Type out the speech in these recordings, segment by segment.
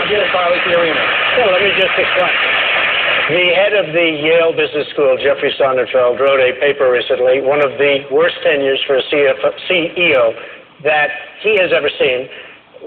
idea of CARLY FIORINA? Well, let me just explain. The head of the Yale Business School, Jeffrey Sonnenfeld, wrote a paper recently, one of the worst tenures for a CEO that he has ever seen,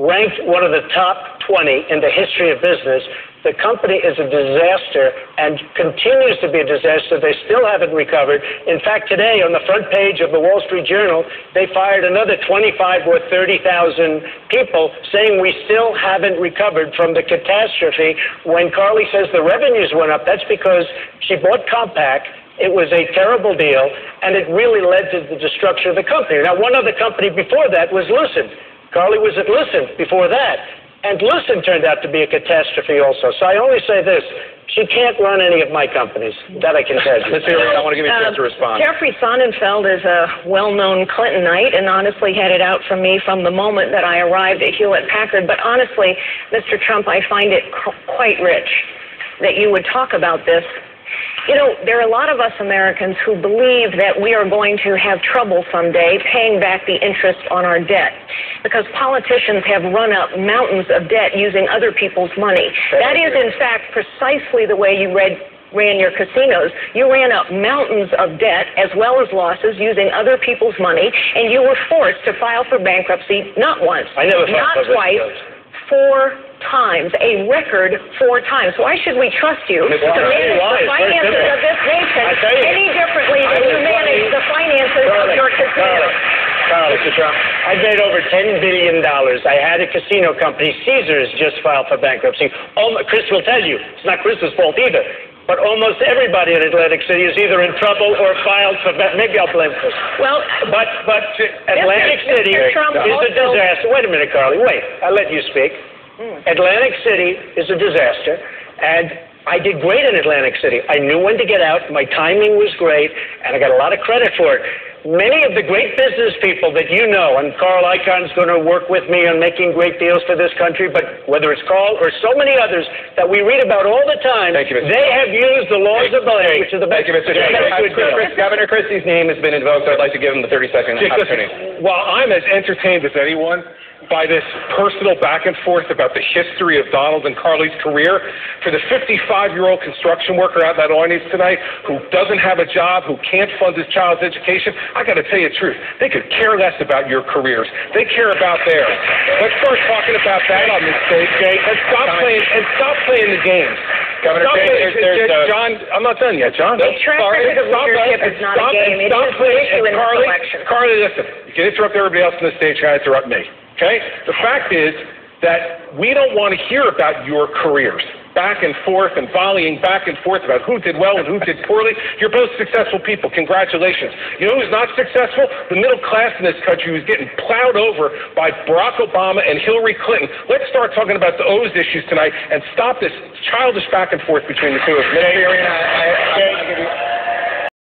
ranked one of the top 20 in the history of business. The company is a disaster and continues to be a disaster. They still haven't recovered. In fact, today on the front page of the Wall Street Journal, they fired another 25 or 30,000 people saying we still haven't recovered from the catastrophe. When CARLY says the revenues went up, that's because she bought Compaq. It was a terrible deal, and it really led to the destruction of the company. Now, one other company before that was Lucent. CARLY was at Lucent before that. And Lucent turned out to be a catastrophe also. So I only say this. She can't run any of my companies. That I can tell you. Ms. FIORINA, I want to give you a chance to respond. Jeffrey Sonnenfeld is a well-known Clintonite and honestly had it out for me from the moment that I arrived at Hewlett Packard. But honestly, Mr. Trump, I find it quite rich that you would talk about this. You know, there are a lot of us Americans who believe that we are going to have trouble someday paying back the interest on our debt because politicians have run up mountains of debt using other people's money. That is, in fact, precisely the way you ran your casinos. You ran up mountains of debt as well as losses using other people's money, and you were forced to file for bankruptcy not once, not twice, 4 times, a record 4 times. Why should we trust you to manage the finances of this nation any differently than you manage the finances of your casino? Mr. Trump, I made over $10 billion. I had a casino company. Caesars just filed for bankruptcy. Chris will tell you, it's not Chris's fault either. But almost everybody in Atlantic City is either in trouble or filed for maybe I'll blame Chris. Well, but Atlantic City is a disaster. Wait a minute, CARLY. Wait. I'll let you speak. Atlantic City is a disaster, and I did great in Atlantic City. I knew when to get out. My timing was great, and I got a lot of credit for it. Many of the great business people that you know, and Carl Icahn's going to work with me on making great deals for this country, but whether it's Carl or so many others that we read about all the time, they have used the laws of the land, which are the best. Thank you, Mr. Chairman. Governor Christie's name has been invoked, so I'd like to give him the 30-second opportunity. While I'm as entertained as anyone by this personal back and forth about the history of Donald and CARLY's career, for the 55-year-old construction worker out in that audience tonight who doesn't have a job, who can't fund his child's education, I got to tell you the truth. They could care less about your careers. They care about theirs. Let's start talking about that on this stage, Jay, and stop playing the games. Governor, John, I'm not done yet, John. A track record of leadership is not a game. It is the issue in this election. CARLY, listen. You can interrupt everybody else on the stage. You can't interrupt me. Okay? The fact is that we don't want to hear about your careers. Back and forth and volleying back and forth about who did well and who did poorly. You're both successful people. Congratulations. You know who's not successful? The middle class in this country who's getting plowed over by Barack Obama and Hillary Clinton. Let's start talking about those issues tonight and stop this childish back and forth between the two of us.